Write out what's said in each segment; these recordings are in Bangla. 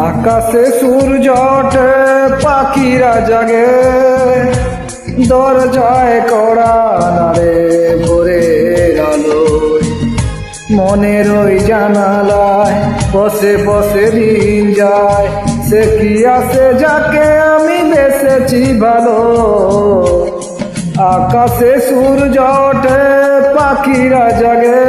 আকাশে সূর্য ওঠে, পাখিরা জাগে, দরজায় কড়া নাড়ে ভোরের আলোয়। মনের ওই জানালায় বসে বসে দিন যায়, সে কি আছে যাকে আমি বেসেছি ভালো। আকাশে সূর্য ওঠে, পাখিরা জাগে।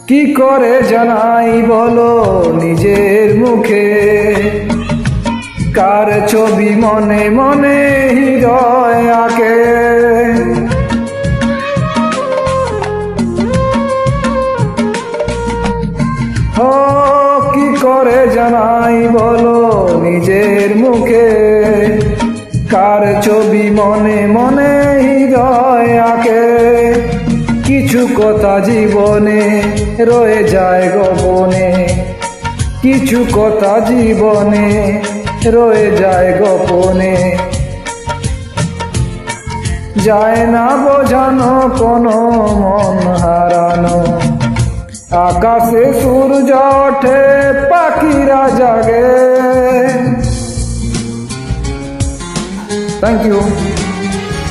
কি করে জানাই বলো নিজের মুখে, কার ছবি মনে মনে হৃদয় আঁকে। ও কি করে জানাই বলো নিজের মুখে, কার ছবি মনে মনে হৃদয় আঁকে। কিছু কথা জীবনে রয়ে যায় গোপনে, কিছু কথা জীবনে রয়ে যায় গোপনে। যায় না বোঝানো কোনো মন হারানো। আকাশে সূর্য ওঠে, পাখিরা জাগে। Thank you.